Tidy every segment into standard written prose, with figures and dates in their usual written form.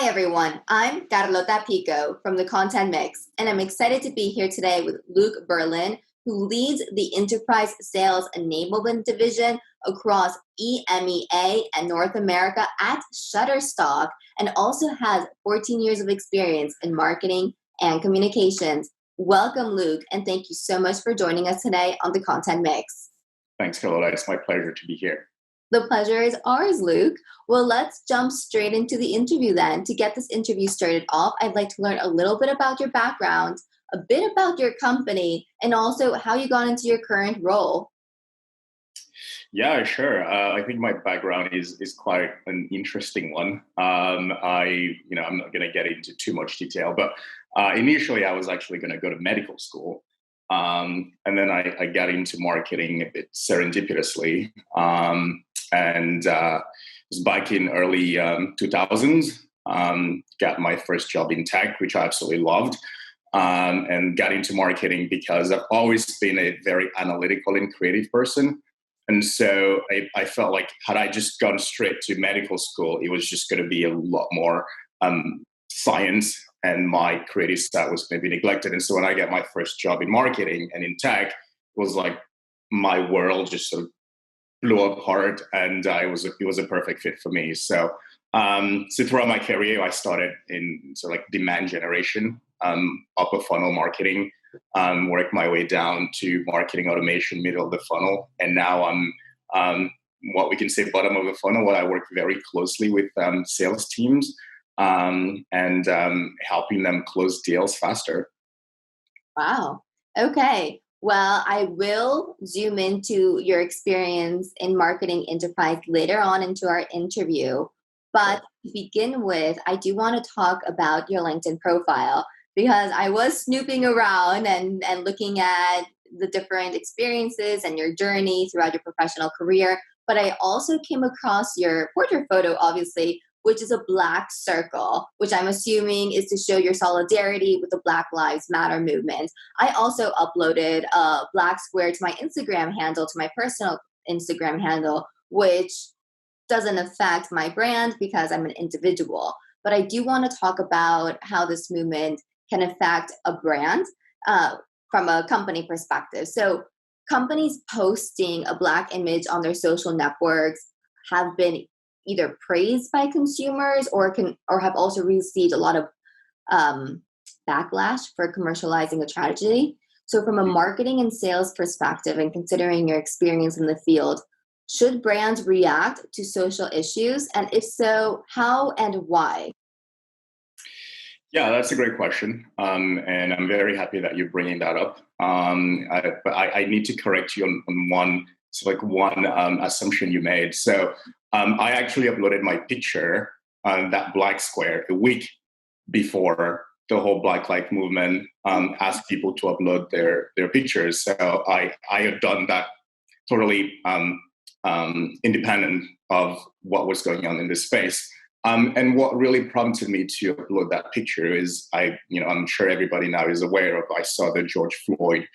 Hi, everyone. I'm Carlota Pico from the Content Mix, and I'm excited to be here today with Luc Berlin, who leads the Enterprise Sales Enablement Division across EMEA and North America at Shutterstock, and also has 14 years of experience in marketing and communications. Welcome, Luc, and thank you so much for joining us today on the Content Mix. Thanks, Carlota. It's my pleasure to be here. The pleasure is ours, Luc. Well, let's jump straight into the interview then. To get this interview started off, I'd like to learn a little bit about your background, a bit about your company, and also how you got into your current role. Yeah, sure. I think my background is quite an interesting one. I'm not going to get into too much detail, but initially I was actually going to go to medical school. And then I got into marketing a bit serendipitously. And it was back in early 2000s, got my first job in tech, which I absolutely loved, and got into marketing because I've always been a very analytical and creative person. And so I felt like had I just gone straight to medical school, it was just going to be a lot more science, and my creative side was going to be neglected. And so when I got my first job in marketing and in tech, it was like my world just sort of blew apart, and it was a perfect fit for me. So throughout my career, I started in sort of like demand generation, upper funnel marketing, worked my way down to marketing automation, middle of the funnel, and now I'm what we can say bottom of the funnel, where I work very closely with sales teams and helping them close deals faster. Wow. Okay. Well, I will zoom into your experience in marketing enterprise later on into our interview. But to begin with, I do want to talk about your LinkedIn profile because I was snooping around and looking at the different experiences and your journey throughout your professional career. But I also came across your portrait photo, obviously, which is a black circle, which I'm assuming is to show your solidarity with the Black Lives Matter movement. I also uploaded a black square to my Instagram handle, to my personal Instagram handle, which doesn't affect my brand because I'm an individual. But I do want to talk about how this movement can affect a brand from a company perspective. So companies posting a black image on their social networks have been either praised by consumers or have also received a lot of backlash for commercializing a tragedy. So from a marketing and sales perspective, and considering your experience in the field, should brands react to social issues? And if so, how and why? Yeah, that's a great question. And I'm very happy that you're bringing that up. But I need to correct you on one assumption you made. So I actually uploaded my picture on that black square a week before the whole Black Lives Movement asked people to upload their pictures. So I had done that totally independent of what was going on in this space. And what really prompted me to upload that picture is I'm sure everybody now is aware of, I saw the George Floyd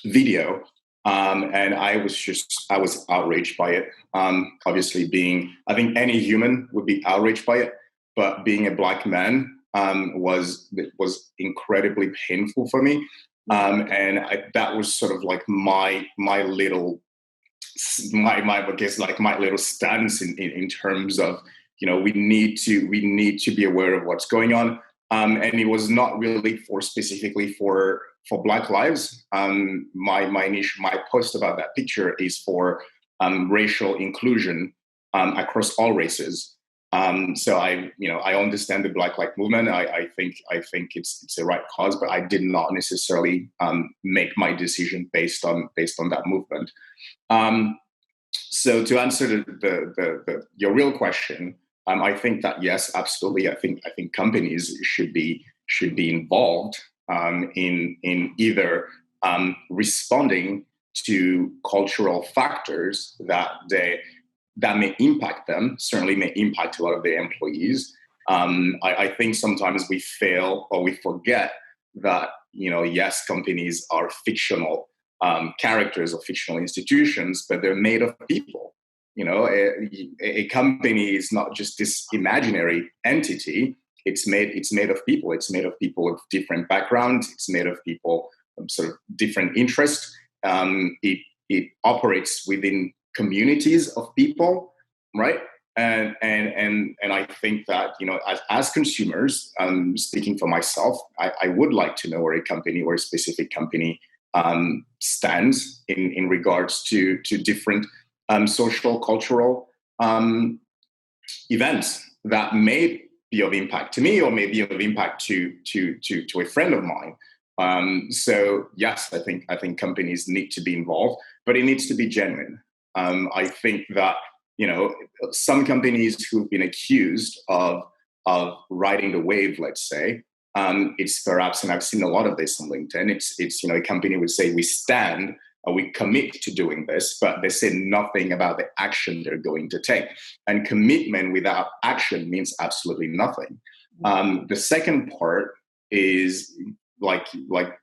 video. And I was outraged by it. Obviously I think any human would be outraged by it, but being a Black man was incredibly painful for me. That was sort of like my little stance in terms of, we need to be aware of what's going on. And it was not really specifically for Black lives. My post about that picture is for racial inclusion across all races. So I understand the Black Lives Movement. I think it's the right cause, but I did not necessarily make my decision based on that movement. So to answer your real question, I think that yes, absolutely. I think companies should be involved in either responding to cultural factors that may impact them, certainly may impact a lot of their employees. I think sometimes we fail or we forget that, yes, companies are fictional characters or fictional institutions, but they're made of people. A company is not just this imaginary entity. It's made of people. It's made of people of different backgrounds. It's made of people of sort of different interests. It operates within communities of people, right? And I think that, as consumers, speaking for myself, I would like to know where a company or a specific company stands in regards to different social, cultural events that may be of impact to me or may be of impact to a friend of mine. So yes, I think companies need to be involved, but it needs to be genuine. I think that some companies who've been accused of riding the wave, let's say, it's perhaps, and I've seen a lot of this on LinkedIn. It's a company would say we stand. We commit to doing this, but they say nothing about the action they're going to take. And commitment without action means absolutely nothing. The second part is like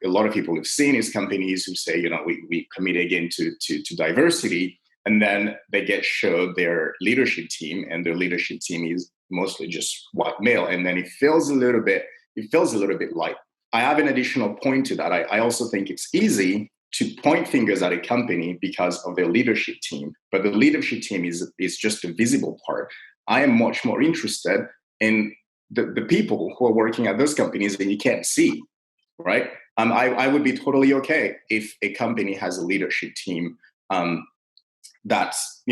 a lot of people have seen is companies who say, we commit again to diversity, and then they get showed their leadership team, and their leadership team is mostly just white male, and then it feels a little bit light. I have an additional point to that. I also think it's easy to point fingers at a company because of their leadership team, but the leadership team is just a visible part. I am much more interested in the people who are working at those companies that you can't see, right? I would be totally okay if a company has a leadership team that's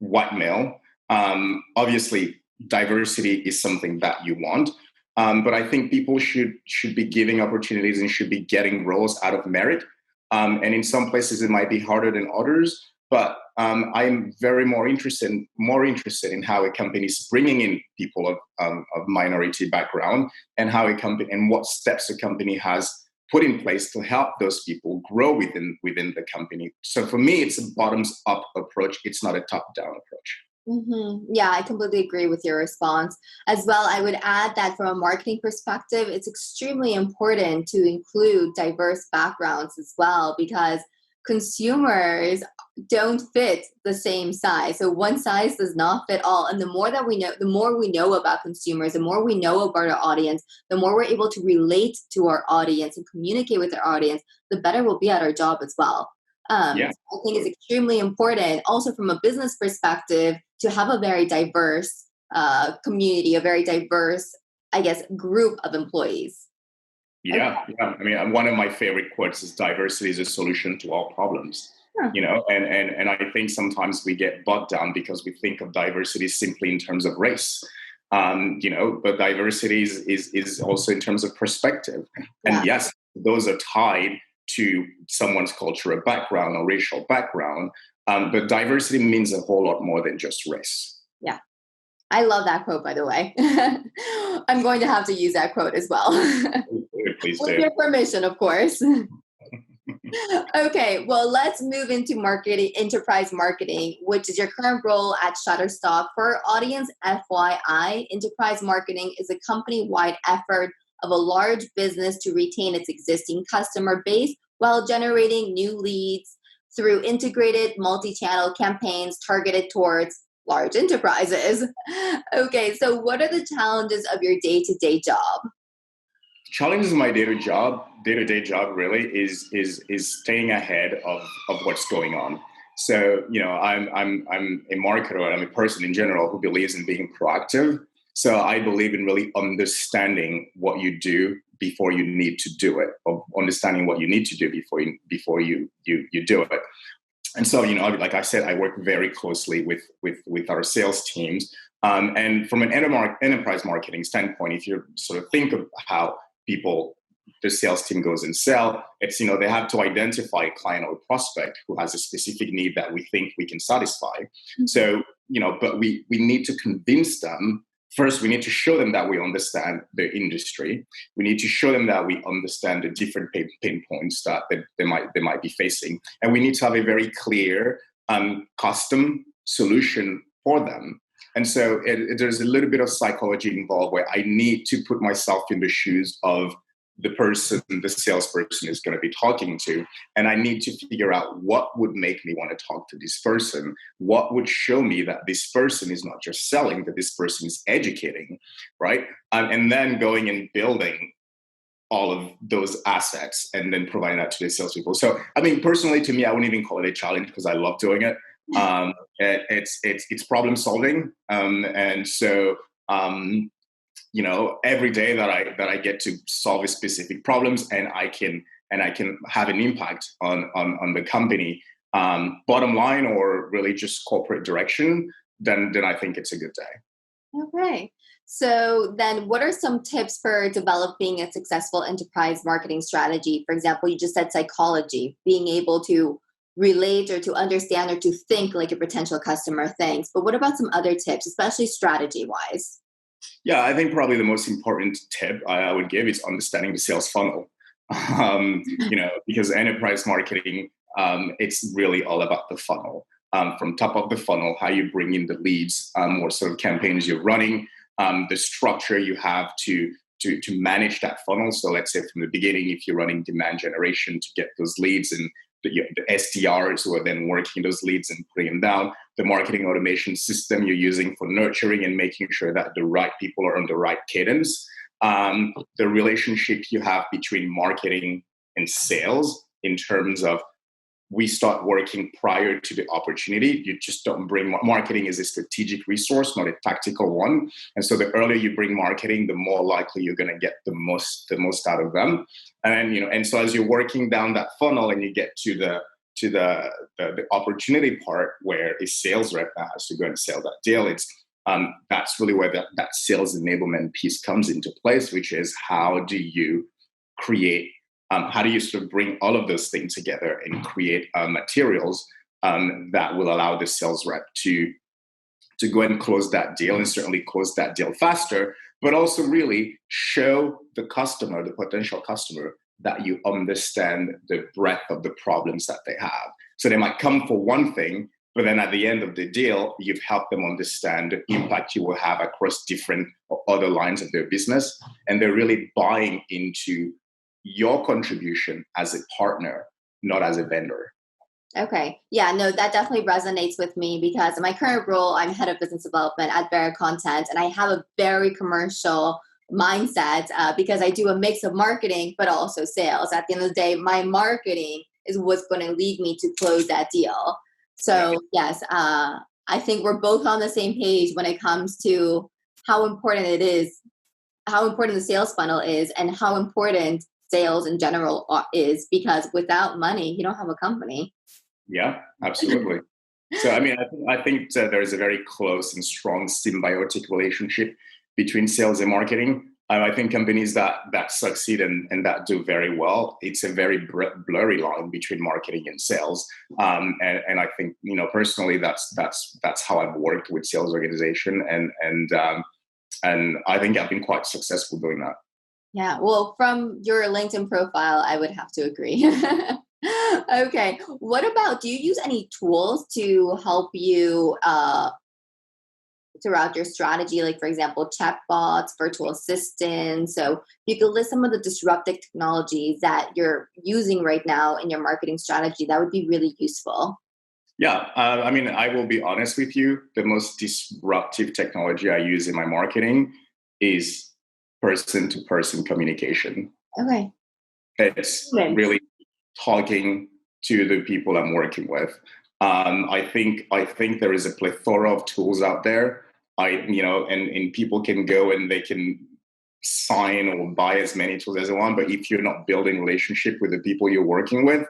white male. Obviously, diversity is something that you want, but I think people should be giving opportunities and should be getting roles out of merit. And in some places it might be harder than others, but I'm very more interested in how a company is bringing in people of minority background, and how a company and what steps a company has put in place to help those people grow within the company. So for me, it's a bottoms up approach. It's not a top down approach. Mm-hmm. Yeah, I completely agree with your response. As well, I would add that from a marketing perspective, it's extremely important to include diverse backgrounds as well, because consumers don't fit the same size. So one size does not fit all. And the more we know about consumers, the more we know about our audience, the more we're able to relate to our audience and communicate with our audience, the better we'll be at our job as well. So I think it's extremely important also from a business perspective to have a very diverse community, a very diverse, I guess, group of employees. Yeah. I mean, one of my favorite quotes is diversity is a solution to all problems. Huh. And I think sometimes we get bogged down because we think of diversity simply in terms of race. But diversity is also in terms of perspective. And yes, those are tied to someone's cultural background or racial background. But diversity means a whole lot more than just race. Yeah. I love that quote, by the way. I'm going to have to use that quote as well. Please do. With your permission, of course. Okay, well, let's move into marketing, enterprise marketing, which is your current role at Shutterstock. For our audience, FYI, enterprise marketing is a company-wide effort of a large business to retain its existing customer base while generating new leads through integrated multi-channel campaigns targeted towards large enterprises. Okay, so what are the challenges of your day-to-day job? Challenges of my day-to-day job really is staying ahead of what's going on. So, I'm a marketer, I'm a person in general who believes in being proactive. So I believe in really understanding what you do before you need to do it, or understanding what you need to do before you do it. And so, like I said, I work very closely with our sales teams. And from an enterprise marketing standpoint, if you sort of think of how the sales team goes and sell, it's, they have to identify a client or prospect who has a specific need that we think we can satisfy. Mm-hmm. So, but we need to convince them. First, we need to show them that we understand the industry. We need to show them that we understand the different pain points that they might be facing. And we need to have a very clear custom solution for them. And so there's a little bit of psychology involved where I need to put myself in the shoes of the salesperson is going to be talking to. And I need to figure out what would make me want to talk to this person. What would show me that this person is not just selling, that this person is educating, right? And then going and building all of those assets and then providing that to the salespeople. So, I mean, personally, to me, I wouldn't even call it a challenge because I love doing it. It's problem solving, and so every day that I get to solve a specific problems and I can have an impact on the company, bottom line or really just corporate direction, then I think it's a good day. Okay. So then what are some tips for developing a successful enterprise marketing strategy? For example, you just said psychology, being able to relate or to understand or to think like a potential customer thinks. But what about some other tips, especially strategy wise? Yeah, I think probably the most important tip I would give is understanding the sales funnel. Because enterprise marketing, it's really all about the funnel. From top of the funnel, how you bring in the leads, what sort of campaigns you're running, the structure you have to manage that funnel. So let's say from the beginning, if you're running demand generation to get those leads, and the SDRs who are then working those leads and putting them down, the marketing automation system you're using for nurturing and making sure that the right people are on the right cadence, the relationship you have between marketing and sales in terms of we start working prior to the opportunity. You just don't bring marketing is a strategic resource, not a tactical one. And so the earlier you bring marketing, the more likely you're going to get the most out of them. And so as you're working down that funnel and you get to the opportunity part where a sales rep has to go and sell that deal, that's really where that sales enablement piece comes into place, which is how do you sort of bring all of those things together and create materials that will allow the sales rep to go and close that deal, and certainly close that deal faster, but also really show the customer, the potential customer, that you understand the breadth of the problems that they have. So they might come for one thing, but then at the end of the deal, you've helped them understand the impact you will have across different or other lines of their business. And they're really buying into your contribution as a partner, not as a vendor. Okay. Yeah, no, that definitely resonates with me because in my current role, I'm head of business development at Vera Content, and I have a very commercial mindset because I do a mix of marketing, but also sales. At the end of the day, my marketing is what's going to lead me to close that deal. So yes, I think we're both on the same page when it comes to how important the sales funnel is, and how important sales in general is, because without money, you don't have a company. Yeah, absolutely. So, I mean, I think there's a very close and strong symbiotic relationship between sales and marketing. I think companies that succeed and that do very well, it's a very blurry line between marketing and sales. And I think, personally, that's how I've worked with sales organization, and I think I've been quite successful doing that. Yeah, well, from your LinkedIn profile, I would have to agree. Okay, do you use any tools to help you throughout your strategy? Like, for example, chatbots, virtual assistants. So you could list some of the disruptive technologies that you're using right now in your marketing strategy. That would be really useful. Yeah, I mean, I will be honest with you. The most disruptive technology I use in my marketing is person-to-person communication. Okay. It's really talking to the people I'm working with. I think there is a plethora of tools out there. And people can go and they can sign or buy as many tools as they want. But if you're not building relationship with the people you're working with,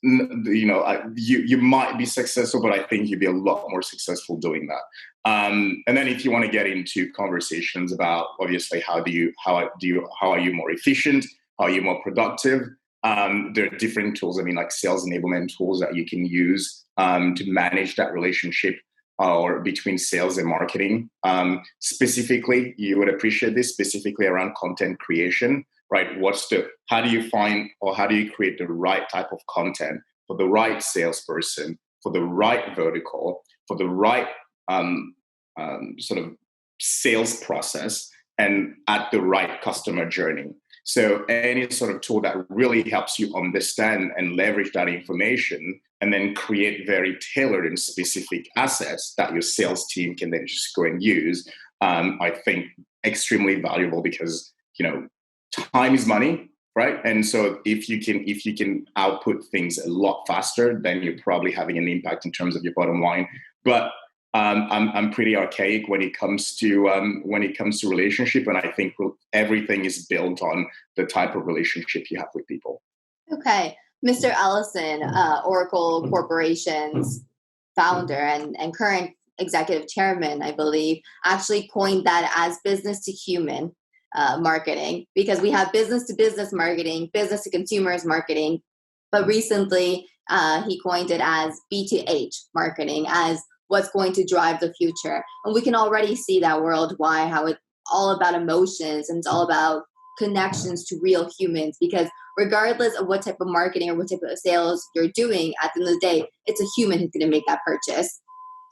you might be successful, but I think you'd be a lot more successful doing that. And then if you want to get into conversations about, obviously, how are you more efficient? How are you more productive? There are different tools. I mean, like sales enablement tools that you can use to manage that relationship or between sales and marketing. Specifically, you would appreciate this specifically around content creation. Right? How do you find or how do you create the right type of content for the right salesperson, for the right vertical, for the right sort of sales process and at the right customer journey. So any sort of tool that really helps you understand and leverage that information and then create very tailored and specific assets that your sales team can then just go and use, I think extremely valuable because, time is money, right? And so if you can output things a lot faster, then you're probably having an impact in terms of your bottom line. But I'm pretty archaic when it comes to relationship, and I think everything is built on the type of relationship you have with people. Okay, Mr. Ellison, Oracle Corporation's founder and current executive chairman, I believe, actually coined that as business to human marketing, because we have business to business marketing, business to consumers marketing, but recently he coined it as B2H marketing, as what's going to drive the future. And we can already see that worldwide, how it's all about emotions and it's all about connections to real humans, because regardless of what type of marketing or what type of sales you're doing, at the end of the day, it's a human who's going to make that purchase.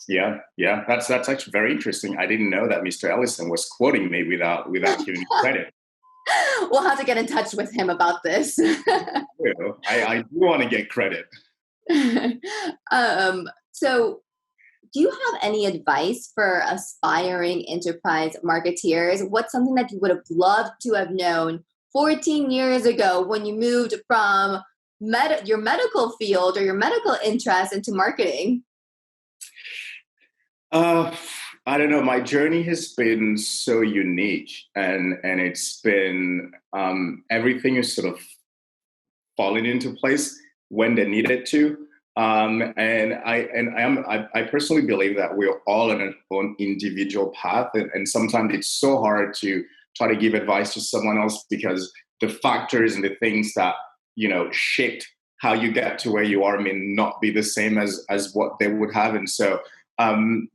Yeah, that's actually very interesting. I didn't know that Mr. Ellison was quoting me without giving me credit. We'll have to get in touch with him about this. I do want to get credit. So do you have any advice for aspiring enterprise marketeers? What's something that you would have loved to have known 14 years ago when you moved from your medical field or your medical interest into marketing? I don't know. My journey has been so unique, and it's been everything is sort of falling into place when they needed to. And I personally believe that we're all on an own individual path, and sometimes it's so hard to try to give advice to someone else because the factors and the things that shaped how you get to where you are may not be the same as what they would have, and so.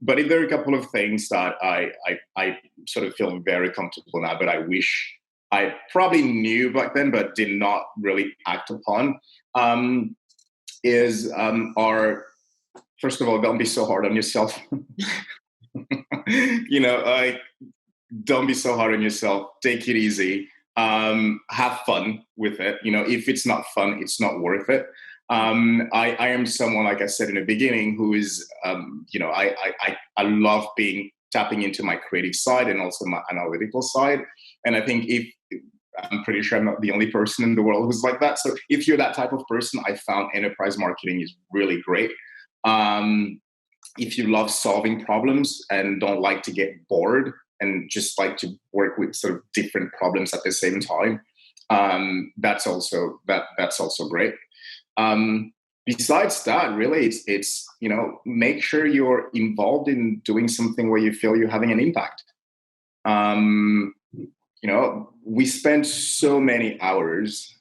But if there are a couple of things that I sort of feel very comfortable now, but I wish I probably knew back then, but did not really act upon, first of all, don't be so hard on yourself. Don't be so hard on yourself. Take it easy. Have fun with it. If it's not fun, it's not worth it. I am someone, like I said in the beginning, who is, I love tapping into my creative side and also my analytical side. And I think I'm pretty sure I'm not the only person in the world who's like that. So if you're that type of person, I found enterprise marketing is really great. If you love solving problems and don't like to get bored and just like to work with sort of different problems at the same time, that's also great. Besides that, really, it's make sure you're involved in doing something where you feel you're having an impact. We spend so many hours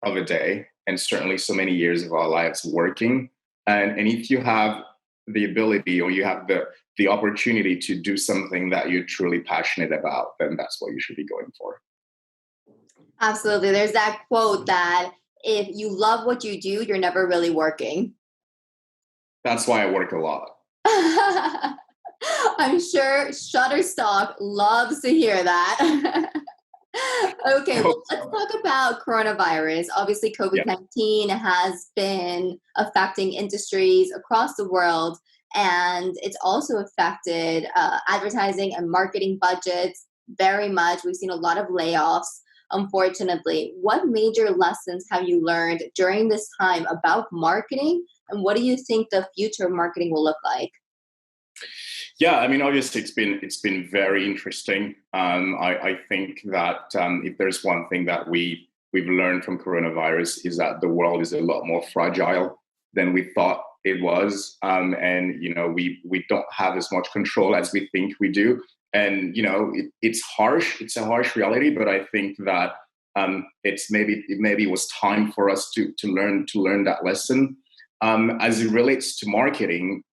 of a day and certainly so many years of our lives working. And if you have the ability or you have the opportunity to do something that you're truly passionate about, then that's what you should be going for. Absolutely. There's that quote that if you love what you do, you're never really working. That's why I work a lot. I'm sure Shutterstock loves to hear that. Okay, well, let's talk about coronavirus. Obviously, COVID-19 has been affecting industries across the world, and it's also affected advertising and marketing budgets very much. We've seen a lot of layoffs, unfortunately. What major lessons have you learned during this time about marketing, and what do you think the future of marketing will look like? Yeah, I mean, obviously, it's been very interesting. I think that if there's one thing that we've learned from coronavirus is that the world is a lot more fragile than we thought it was, and we don't have as much control as we think we do. And it's harsh. It's a harsh reality, but I think that it maybe was time for us to learn that lesson. As it relates to marketing.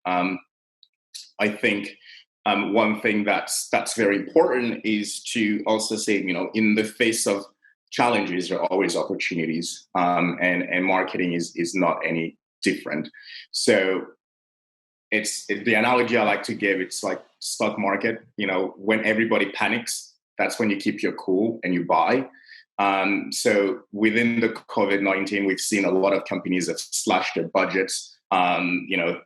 I think one thing that's very important is to also say, in the face of challenges, there are always opportunities, and marketing is not any different. So it's the analogy I like to give. It's like stock market. When everybody panics, that's when you keep your cool and you buy. So within the COVID-19, we've seen a lot of companies have slashed their budgets. A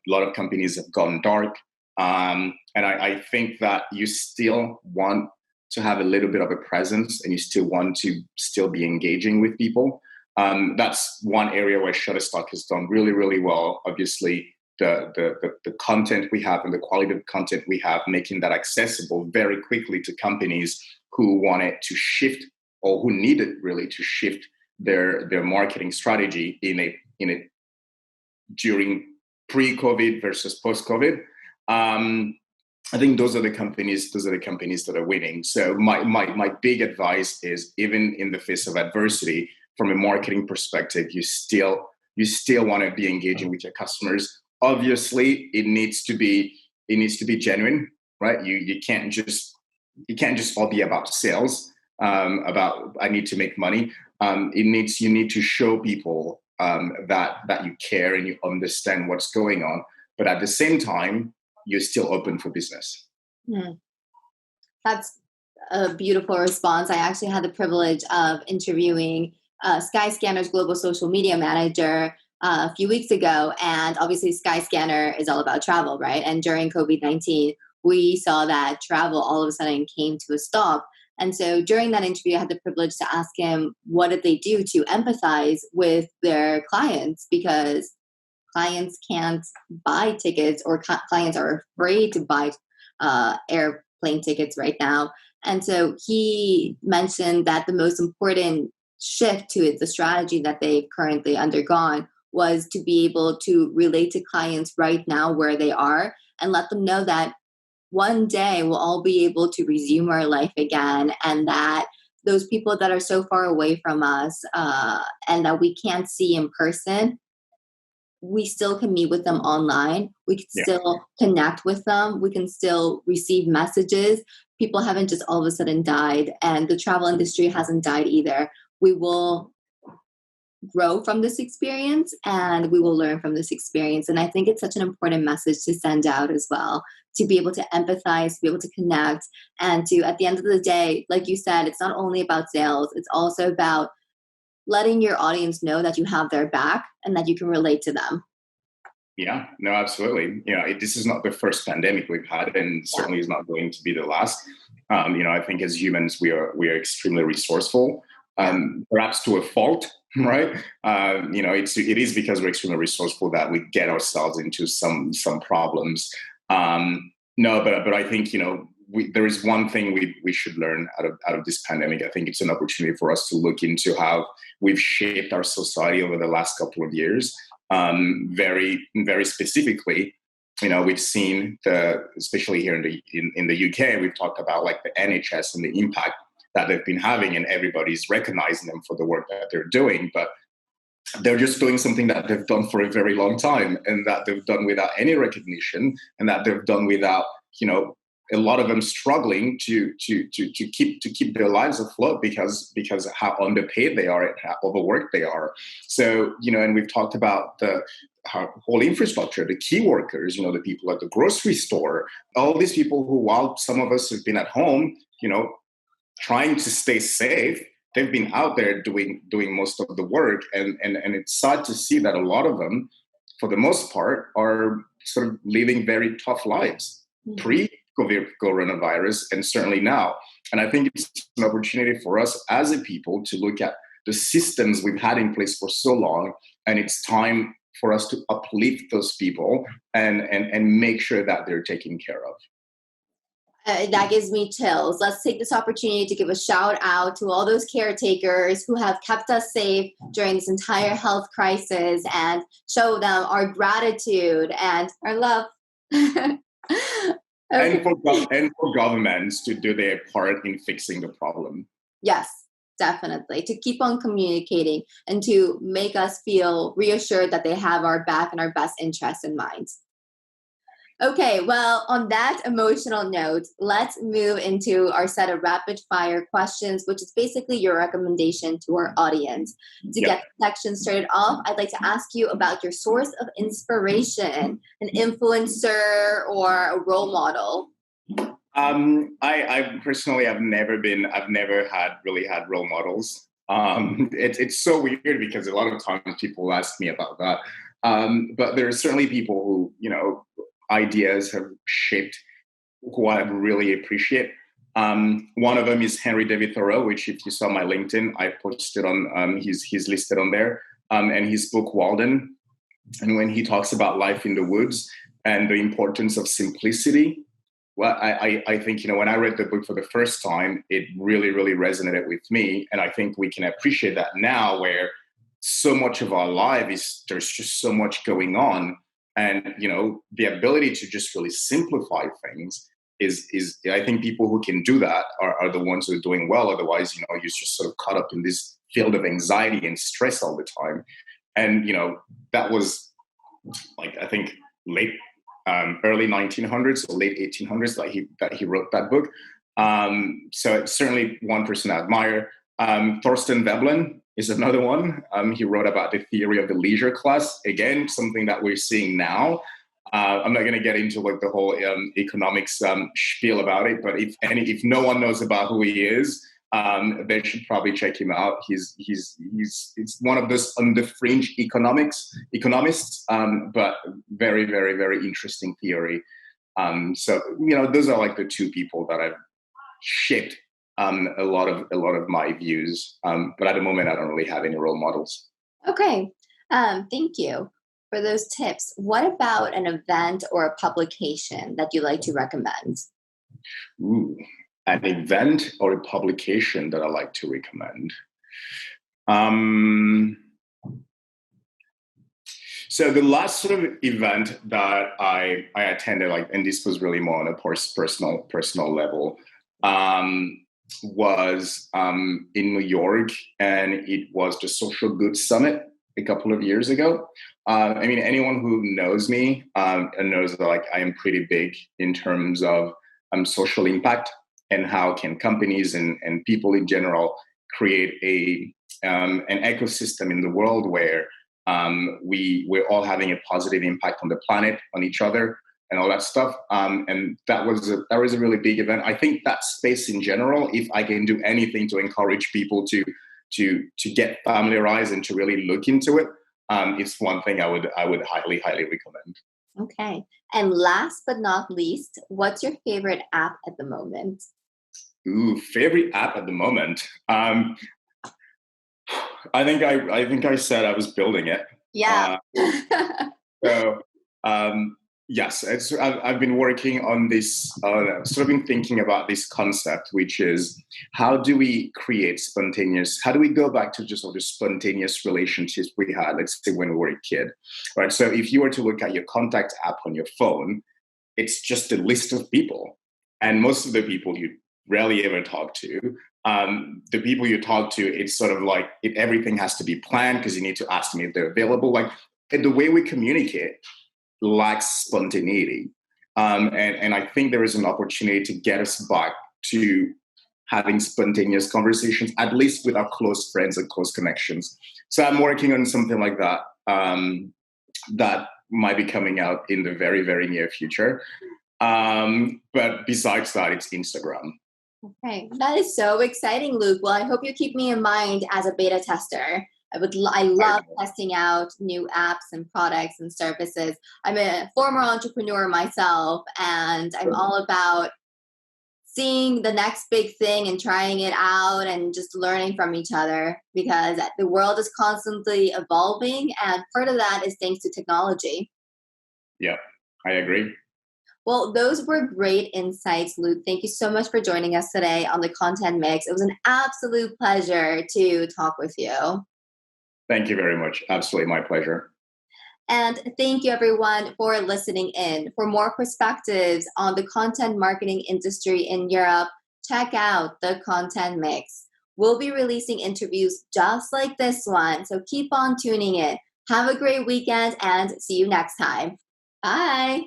lot of companies have gone dark. And I think that you still want to have a little bit of a presence, and you still want to still be engaging with people. That's one area where Shutterstock has done really, really well. Obviously, the content we have and the quality of content we have, making that accessible very quickly to companies who wanted to shift or who needed really to shift their marketing strategy in a during pre-COVID versus post-COVID. I think those are the companies that are winning. So my big advice is, even in the face of adversity, from a marketing perspective, you still want to be engaging with your customers. Obviously, it needs to be genuine, right? You can't just all be about sales, about I need to make money. You need to show people that you care and you understand what's going on, but at the same time, you're still open for business. That's a beautiful response. I actually had the privilege of interviewing Skyscanner's global social media manager a few weeks ago. And obviously Skyscanner is all about travel, right? And during COVID-19, we saw that travel all of a sudden came to a stop. And so during that interview, I had the privilege to ask him, what did they do to empathize with their clients? Because clients can't buy tickets, or clients are afraid to buy airplane tickets right now. And so he mentioned that the most important shift to the strategy that they've currently undergone was to be able to relate to clients right now where they are, and let them know that one day we'll all be able to resume our life again, and that those people that are so far away from us and that we can't see in person, we still can meet with them online. We can still connect with them. We can still receive messages. People haven't just all of a sudden died, and the travel industry hasn't died either. We will grow from this experience, and we will learn from this experience. And I think it's such an important message to send out as well, to be able to empathize, to be able to connect, and to, at the end of the day, like you said, it's not only about sales, it's also about letting your audience know that you have their back and that you can relate to them. Yeah, no, absolutely. This is not the first pandemic we've had, and certainly is not going to be the last. I think as humans, we are extremely resourceful, perhaps to a fault, right? It is because we're extremely resourceful that we get ourselves into some problems. But I think there is one thing we should learn out of this pandemic. I think it's an opportunity for us to look into how we've shaped our society over the last couple of years. Very, very specifically, we've seen especially here in the UK, we've talked about like the NHS and the impact that they've been having, and everybody's recognizing them for the work that they're doing, but they're just doing something that they've done for a very long time, and that they've done without any recognition, and that they've done without, a lot of them struggling to keep their lives afloat because of how underpaid they are and how overworked they are. So, and we've talked about the whole infrastructure, the key workers, the people at the grocery store, all these people who, while some of us have been at home, trying to stay safe, they've been out there doing most of the work. And it's sad to see that a lot of them, for the most part, are sort of living very tough lives pre-COVID coronavirus, and certainly now. And I think it's an opportunity for us as a people to look at the systems we've had in place for so long, and it's time for us to uplift those people and make sure that they're taken care of. That gives me chills. Let's take this opportunity to give a shout out to all those caretakers who have kept us safe during this entire health crisis, and show them our gratitude and our love. Okay. And for governments to do their part in fixing the problem. Yes, definitely. To keep on communicating and to make us feel reassured that they have our back and our best interests in mind. Okay, well, on that emotional note, let's move into our set of rapid fire questions, which is basically your recommendation to our audience. To get the section started off, I'd like to ask you about your source of inspiration, an influencer or a role model. I personally have I've never really had role models. It's so weird because a lot of times people ask me about that. But there are certainly people who, ideas have shaped who I really appreciate. One of them is Henry David Thoreau, which if you saw my LinkedIn, I posted on, he's listed on there, and his book Walden. And when he talks about life in the woods and the importance of simplicity, well, I think, when I read the book for the first time, it really, really resonated with me. And I think we can appreciate that now where so much of our life there's just so much going on. And, the ability to just really simplify things is I think people who can do that are the ones who are doing well. Otherwise, you're just sort of caught up in this field of anxiety and stress all the time. And, that was like, I think early 1900s or late 1800s that he wrote that book. So it's certainly one person I admire. Thorstein Veblen is another one. He wrote about the theory of the leisure class. Again, something that we're seeing now. I'm not going to get into like the whole economics spiel about it, but if no one knows about who he is, they should probably check him out. He's one of those on the fringe economists, but very, very, very interesting theory. So those are like the two people that I've shaped a lot of my views. But at the moment, I don't really have any role models. Okay. Thank you for those tips. What about an event or a publication that you like to recommend? Ooh. An event or a publication that I like to recommend. So the last sort of event that I attended, and this was really more on a personal level, was in New York, and it was the Social Good Summit a couple of years ago. Anyone who knows me knows that I am pretty big in terms of social impact. And how can companies and people in general create an ecosystem in the world where we're all having a positive impact on the planet, on each other, and all that stuff. And that was a really big event. I think that space in general, if I can do anything to encourage people to get familiarized and to really look into it, it's one thing I would highly, highly recommend. Okay. And last but not least, what's your favorite app at the moment? Ooh, favorite app at the moment. I think I said I was building it. Yeah. So yes, I've been working on this. Sort of been thinking about this concept, which is how do we create spontaneous? How do we go back to just all the spontaneous relationships we had? Let's say when we were a kid, right? So if you were to look at your contact app on your phone, it's just a list of people, and most of the people you rarely ever talk to. The people you talk to, it's sort of like everything has to be planned because you need to ask them if they're available. The way we communicate lacks spontaneity. And I think there is an opportunity to get us back to having spontaneous conversations, at least with our close friends and close connections. So I'm working on something like that that might be coming out in the very, very near future. But besides that, it's Instagram. Okay, that is so exciting, Luc. Well, I hope you keep me in mind as a beta tester. I love testing out new apps and products and services. I'm a former entrepreneur myself, and I'm all about seeing the next big thing and trying it out and just learning from each other, because the world is constantly evolving, and part of that is thanks to technology. Yeah, I agree. Well, those were great insights, Luc. Thank you so much for joining us today on the Content Mix. It was an absolute pleasure to talk with you. Thank you very much. Absolutely my pleasure. And thank you, everyone, for listening in. For more perspectives on the content marketing industry in Europe, check out the Content Mix. We'll be releasing interviews just like this one, so keep on tuning in. Have a great weekend and see you next time. Bye.